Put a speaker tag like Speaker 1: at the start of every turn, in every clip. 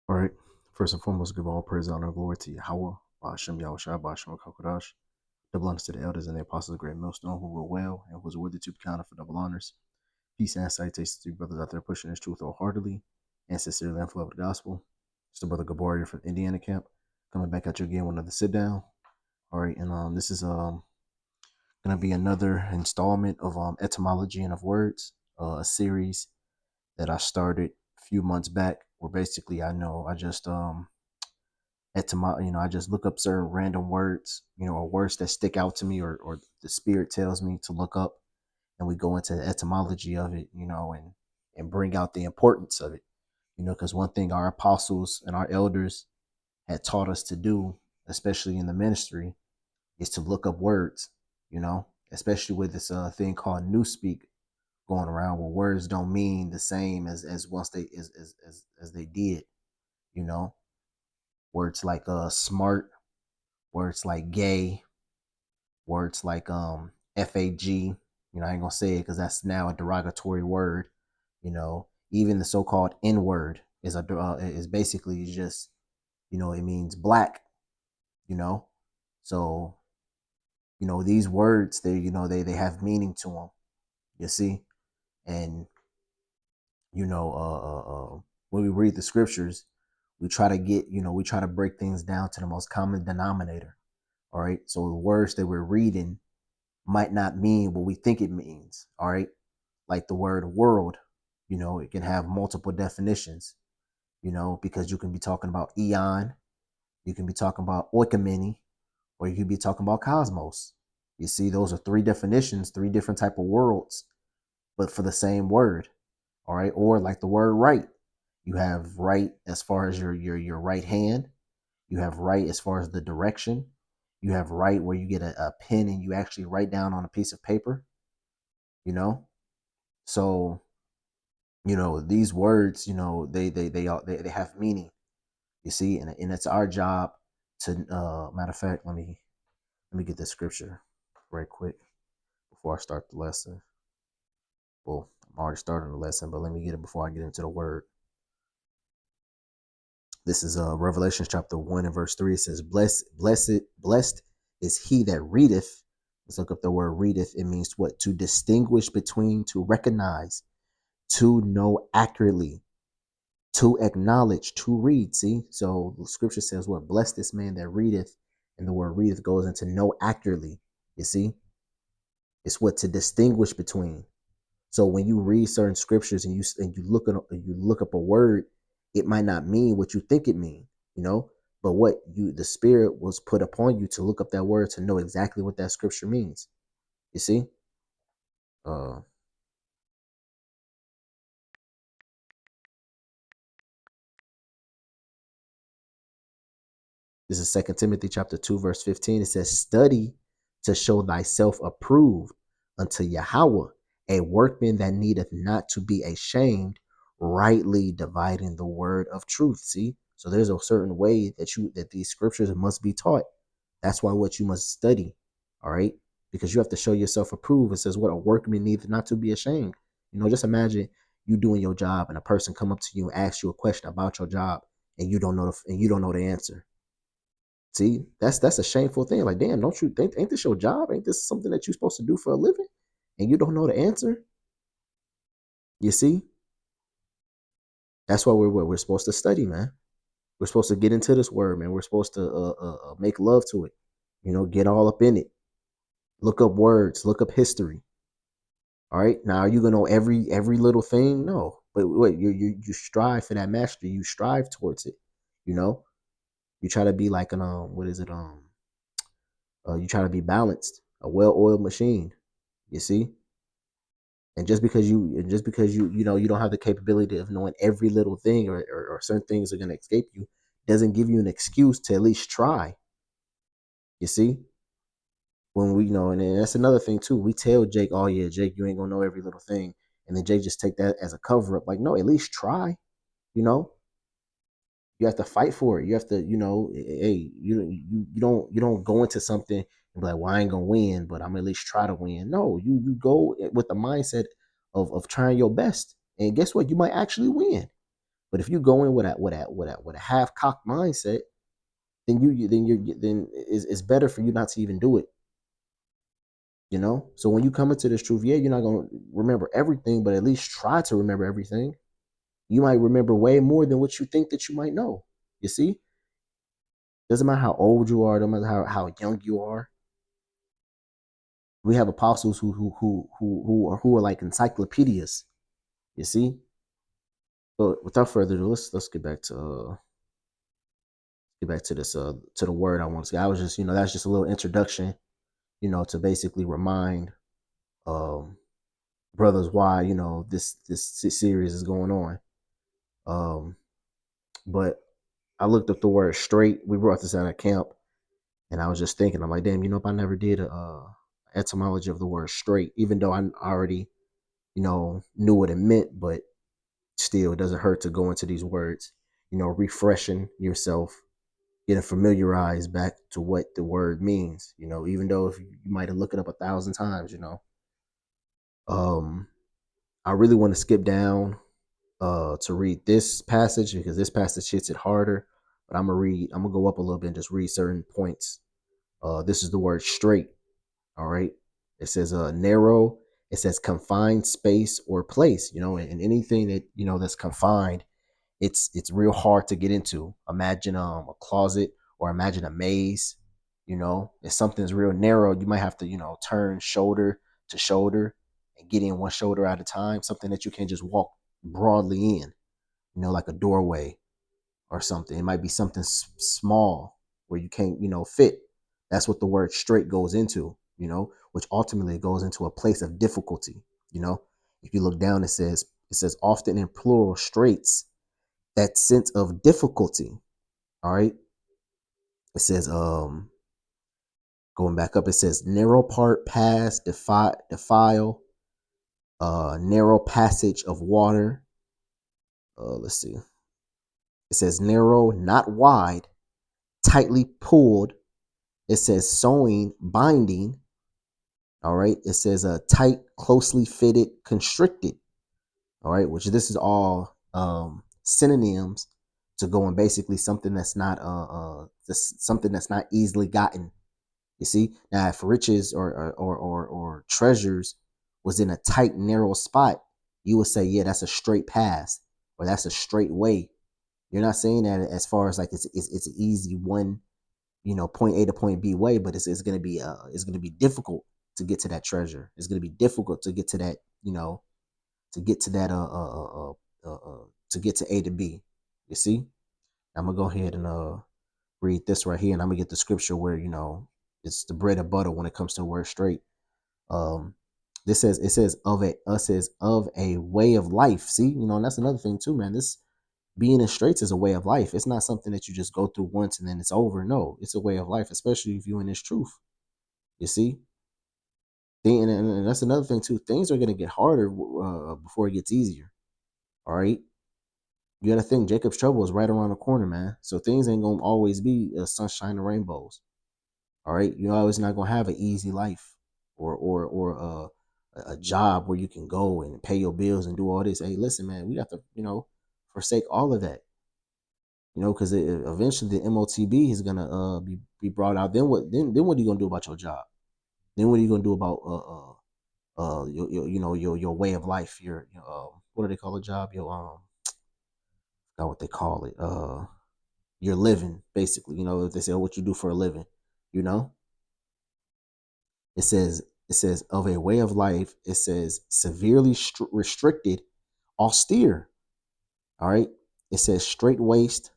Speaker 1: All right. First and foremost, give all praise, honor, and glory to Yahweh, Ba'ashem Yahushua, Ba'ashem Kakodash. Double honors to the elders and the apostles of the great millstone who rule well and was worthy to be counted for double honors. Peace and salutations to you brothers out there pushing this truth wholeheartedly and sincerely and full of the gospel. It's the brother Gaboria from Indiana camp coming back at you again with another sit down. All right, and this is gonna be another installment of etymology and of words, a series that I started a few months back, where basically I just I just look up certain random words, or words that stick out to me, or the spirit tells me to look up, and we go into the etymology of it, and bring out the importance of it, because one thing our apostles and our elders had taught us to do, especially in the ministry, is to look up words, especially with this thing called newspeak going around, where words don't mean the same as once they as they did, you know words like smart, words like gay, words like fag. I ain't gonna say it because that's now a derogatory word. Even the so-called n-word is basically just, it means black. So these words, they have meaning to them, you see. And when we read the scriptures, we try to break things down to the most common denominator. All right. So the words that we're reading might not mean what we think it means. All right. Like the word world, it can have multiple definitions, because you can be talking about eon, you can be talking about oikomene, or you can be talking about cosmos. You see, those are three definitions, three different type of worlds, but for the same word. All right. Or like the word right. You have right as far as your right hand. You have right as far as the direction. You have right where you get a pen and you actually write down on a piece of paper, you know? So, these words, they have meaning, you see, and it's our job to matter of fact, let me get this scripture right quick before I start the lesson. Well, I'm already starting the lesson, but let me get it before I get into the word. This is Revelation chapter 1 and verse 3. It says, blessed is he that readeth. Let's look up the word readeth. It means what? To distinguish between, to recognize, to know accurately, to acknowledge, to read. See? So the scripture says what? Blessed is man that readeth. And the word readeth goes into know accurately. You see? It's what? To distinguish between. So when you read certain scriptures and you look up a word, it might not mean what you think it means, but the spirit was put upon you to look up that word to know exactly what that scripture means. You see? Uh this is 2 Timothy chapter 2, verse 15. It says, study to show thyself approved unto Yahweh, a workman that needeth not to be ashamed, rightly dividing the word of truth. See? So there's a certain way that these scriptures must be taught. That's why what you must study. All right. Because you have to show yourself approved. It says what? A workman needeth not to be ashamed. Just imagine you doing your job and a person come up to you and ask you a question about your job and you don't know the answer. See, that's a shameful thing. Like, damn, don't you think, ain't this your job? Ain't this something that you're supposed to do for a living? And you don't know the answer? You see? That's why we're supposed to study, man. We're supposed to get into this word, man. We're supposed to make love to it. Get all up in it. Look up words, look up history. All right. Now, are you gonna know every little thing? No. But wait, you strive for that mastery. You strive towards it. You know, you try to be like an what is it? You try to be balanced, a well-oiled machine. You see? And just because you don't have the capability of knowing every little thing, or certain things are gonna escape you, doesn't give you an excuse to at least try. You see? When we know, and then that's another thing too. We tell Jake, "Oh yeah, Jake, you ain't gonna know every little thing," and then Jake just take that as a cover up. Like, no, at least try. You know, you have to fight for it. You have to, hey, you don't go into something and be like, "Well, I ain't gonna win, but I'm at least try to win." No, you go with the mindset of trying your best, and guess what? You might actually win. But if you go in with a half cocked mindset, then it's better for you not to even do it. So when you come into this truth, yeah, you're not gonna remember everything, but at least try to remember everything. You might remember way more than what you think that you might know. You see, doesn't matter how old you are, doesn't matter how young you are. We have apostles who are like encyclopedias. You see, but without further ado, let's get back to this to the word I want to say. I was just that's just a little introduction, to basically remind um brothers why this series is going on. Um, but I looked up the word straight. We brought this out of camp, and I was just thinking, I'm like, damn, if I never did a etymology of the word straight, even though I already knew what it meant, but still, it doesn't hurt to go into these words, refreshing yourself, getting familiarized back to what the word means, even though if you might have looked it up 1,000 times, um, I really want to skip down to read this passage because this passage hits it harder. But I'm gonna go up a little bit and just read certain points. This is the word straight. All right. It says narrow. It says confined space or place. And anything that that's confined, it's real hard to get into. Imagine a closet or imagine a maze. If something's real narrow, you might have to turn shoulder to shoulder and get in one shoulder at a time. Something that you can't just walk broadly in, like a doorway or something. It might be something small where you can't fit. That's what the word straight goes into. Which ultimately goes into a place of difficulty. you know if you look down, it says often in plural straits, that sense of difficulty. All right. It says going back up, it says narrow part, pass, defile, narrow passage of water. Let's see. It says narrow, not wide, tightly pulled. It says sewing, binding. All right. It says tight, closely fitted, constricted. All right. Which this is all synonyms to go and basically something that's not something that's not easily gotten. You see, now if riches or treasures was in a tight, narrow spot, you would say, yeah, that's a straight pass or that's a straight way. You're not saying that as far as like it's an easy one, point A to point B way, but it's gonna be difficult to get to that treasure. It's gonna be difficult to get to that, to get to that to get to A to B. You see, I'm gonna go ahead and read this right here, and I'm gonna get the scripture where it's the bread and butter when it comes to the word straight. Um, this says it says of a way of life. See, and that's another thing too, man. This being in straits is a way of life. It's not something that you just go through once and then it's over. No, it's a way of life, especially if you're in this truth. You see, and that's another thing too. Things are gonna get harder before it gets easier. All right. You got to think Jacob's trouble is right around the corner, man. So things ain't gonna always be sunshine and rainbows. All right, you're always not gonna have an easy life, or a job where you can go and pay your bills and do all this. Hey, listen, man, we have to forsake all of that. Because eventually the MOTB is gonna be brought out. Then what are you gonna do about your job? Then what are you gonna do about your way of life? Your what do they call a job? Your not what they call it. Your living, basically. If they say, oh, what you do for a living, you know. It says of a way of life. It says severely restricted, austere. All right. It says straight waist.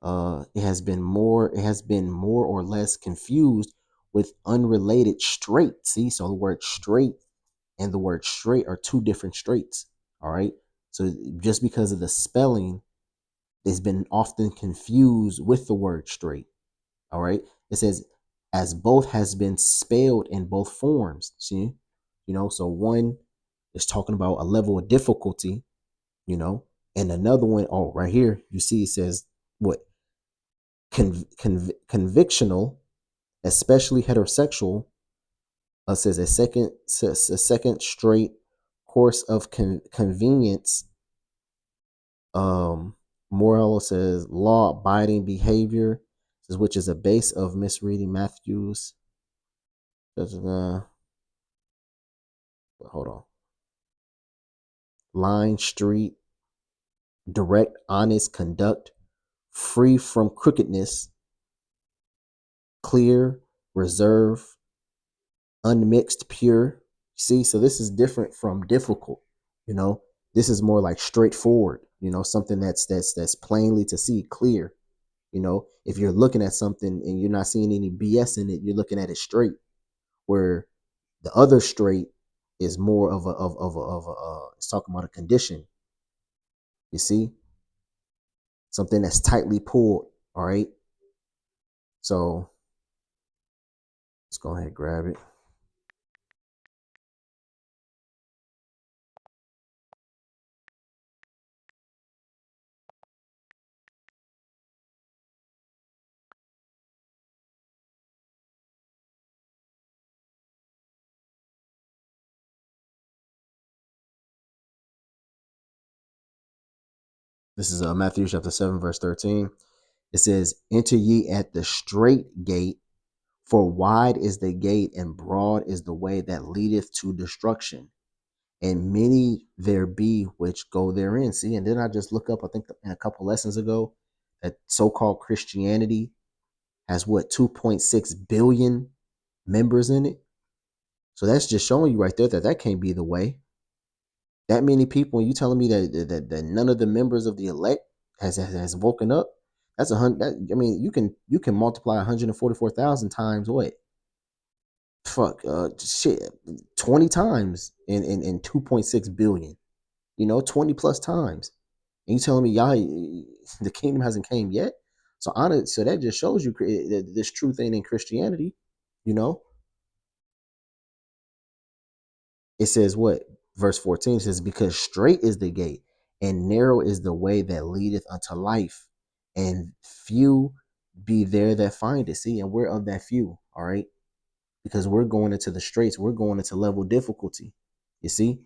Speaker 1: It has been more or less confused with unrelated straight. See, so the word straight and the word straight are two different straights. All right. So just because of the spelling, it's been often confused with the word straight. All right. It says as both has been spelled in both forms. See, so one is talking about a level of difficulty, and another one, oh, right here, you see it says what? Convictional, especially heterosexual. Says a second straight course of convenience Um, Morello says law abiding behavior, says which is a base of misreading Matthew's. Hold on. Line, street, direct, honest conduct, free from crookedness, clear, reserve, unmixed, pure. See, so this is different from difficult. You know, this is more like straightforward. You know, something that's plainly to see, clear. You know, if you're looking at something and you're not seeing any BS in it, you're looking at it straight. Where the other straight is more of a it's talking about a condition. You see, something that's tightly pulled. All right. So let's go ahead and grab it. This is Matthew chapter 7, verse 13. It says, enter ye at the straight gate, for wide is the gate and broad is the way that leadeth to destruction, and many there be which go therein. See, and then I just look up, I think in a couple lessons ago, that so-called Christianity has what, 2.6 billion members in it. So that's just showing you right there that that can't be the way. That many people, and you telling me that none of the members of the elect has woken up. That's a hundred. I mean, you can multiply 144,000 times what? Fuck, shit, 20 times in 2.6 billion. You know, 20 plus times. And you telling me y'all the kingdom hasn't came yet? So honest, so that just shows you this truth ain't in Christianity. You know, it says what? Verse 14 says, because straight is the gate and narrow is the way that leadeth unto life, and few be there that find it. See, and we're of that few, all right? Because we're going into the straits, we're going into level difficulty. You see,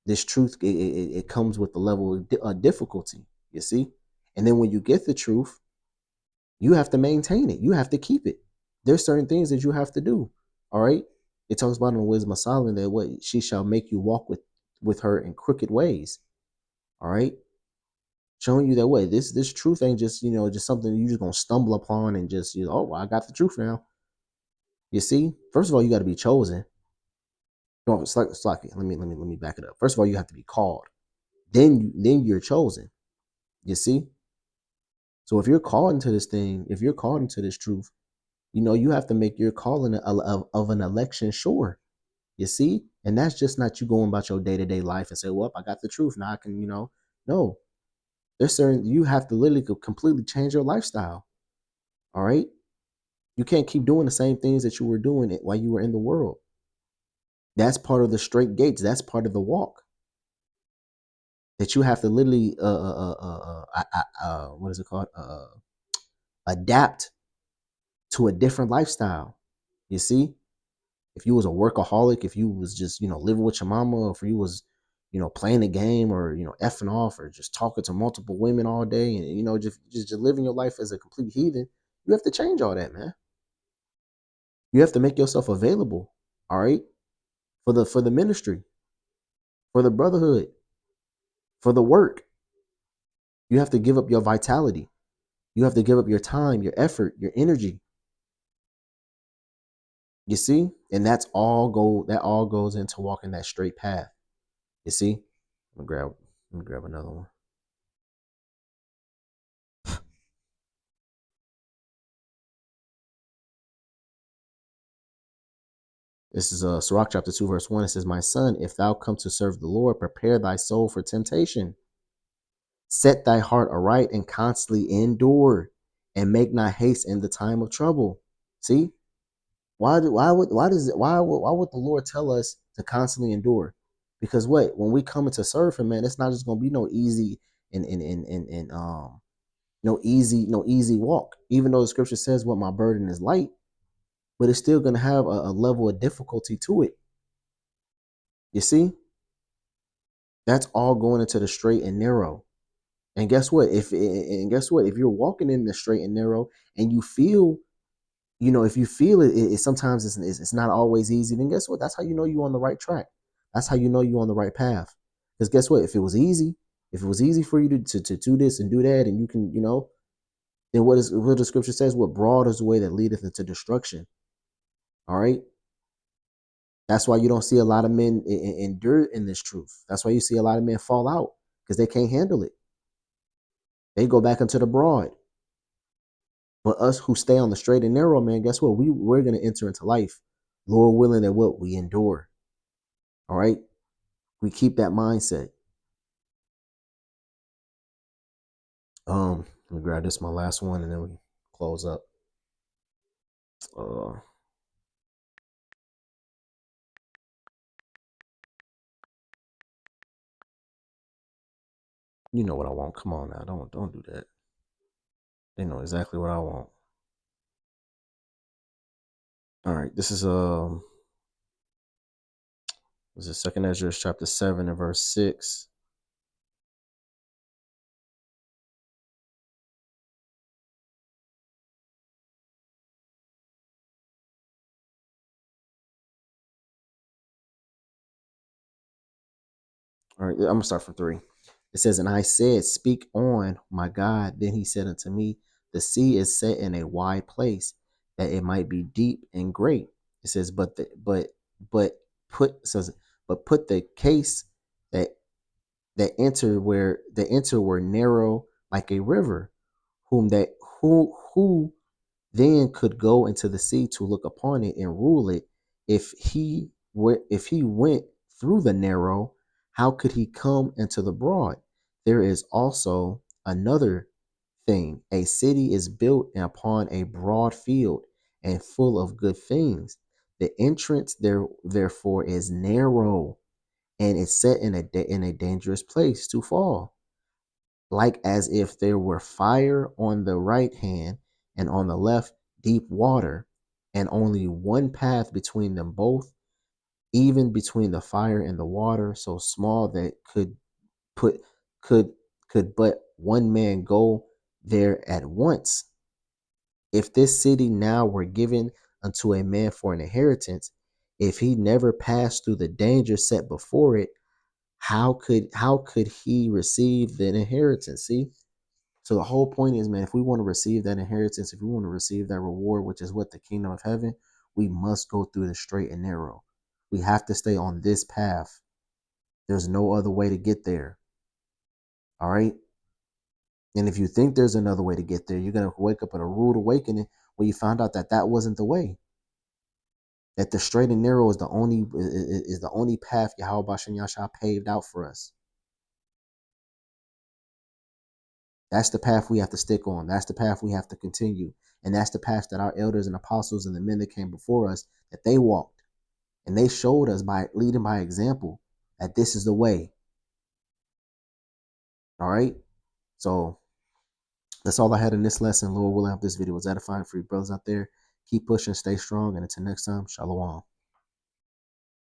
Speaker 1: this truth, it comes with the level of difficulty, you see? And then when you get the truth, you have to maintain it. You have to keep it. There's certain things that you have to do. All right. It talks about in the wisdom of Solomon that what she shall make you walk with her in crooked ways. All right. Showing you that way. This truth ain't just, just something you just gonna stumble upon and just, oh well, I got the truth now. You see, first of all, you got to be chosen. No, it's like it. Let me back it up. First of all, you have to be called. Then you're chosen. You see? So if you're called into this thing, if you're called into this truth, you have to make your calling of an election sure. You see? And that's just not you going about your day-to-day life and say, well, I got the truth. Now I can, no. There's certain, you have to literally completely change your lifestyle. All right? You can't keep doing the same things that you were doing while you were in the world. That's part of the straight gates. That's part of the walk. That you have to literally, what is it called? Adapt to a different lifestyle. You see? If you was a workaholic, if you was just, living with your mama, or if you was, playing a game, or, effing off, or just talking to multiple women all day, and, just living your life as a complete heathen, you have to change all that, man. You have to make yourself available, all right, for the ministry, for the brotherhood, for the work. You have to give up your vitality. You have to give up your time, your effort, your energy. You see? And that all goes into walking that straight path. You see? Let me grab another one. This is Sirach chapter 2, verse 1. It says, my son, if thou come to serve the Lord, prepare thy soul for temptation. Set thy heart aright and constantly endure, and make not haste in the time of trouble. See? Why would the Lord tell us to constantly endure? Because what? When we come to serve him, man, it's not just gonna be no easy and no easy walk. Even though the scripture says what my burden is light, but it's still gonna have a level of difficulty to it. You see? That's all going into the straight and narrow. And guess what? If you're walking in the straight and narrow and you feel, if you feel it sometimes it's not always easy, then guess what? That's how you know you're on the right track. That's how you know you're on the right path. Because guess what? If it was easy for you to do this and do that, and you can, then what the scripture says, what broad is the way that leadeth into destruction. All right. That's why you don't see a lot of men endure in this truth. That's why you see a lot of men fall out because they can't handle it. They go back into the broad. But us who stay on the straight and narrow, man, guess what? We're gonna enter into life, Lord willing, that what we endure. All right, we keep that mindset. Let me grab this, my last one, and then we close up. Uh, you know what I want. Come on now, don't do that. They know exactly what I want. All right, this is Second Ezra chapter 7 and verse 6. All right, I'm gonna start from 3. It says, "And I said, Speak on, my God. Then he said unto me, The sea is set in a wide place, that it might be deep and great." It says, but says, but put the case that enter were narrow like a river, whom that who then could go into the sea to look upon it and rule it. If he went through the narrow, how could he come into the broad? There is also another thing. A city is built upon a broad field and full of good things. The entrance therefore is narrow, and it's set in a dangerous place to fall, like as if there were fire on the right hand and on the left deep water, and only one path between them both, even between the fire and the water, so small that put could could but one man go there at once. If this city now were given unto a man for an inheritance, if he never passed through the danger set before it, how could he receive the inheritance? See? So the whole point is, man, if we want to receive that inheritance, if we want to receive that reward, which is what the kingdom of heaven, we must go through the straight and narrow. We have to stay on this path. There's no other way to get there. All right. And if you think there's another way to get there, you're going to wake up in a rude awakening where you find out that that wasn't the way. That the straight and narrow is the only path Yahweh Bashem Yahshua paved out for us. That's the path we have to stick on. That's the path we have to continue. And that's the path that our elders and apostles and the men that came before us, that they walked. And they showed us by leading by example that this is the way. All right. So that's all I had in this lesson. Lord willing, I hope this video was edifying for you brothers out there. Keep pushing, stay strong, and until next time, shalom.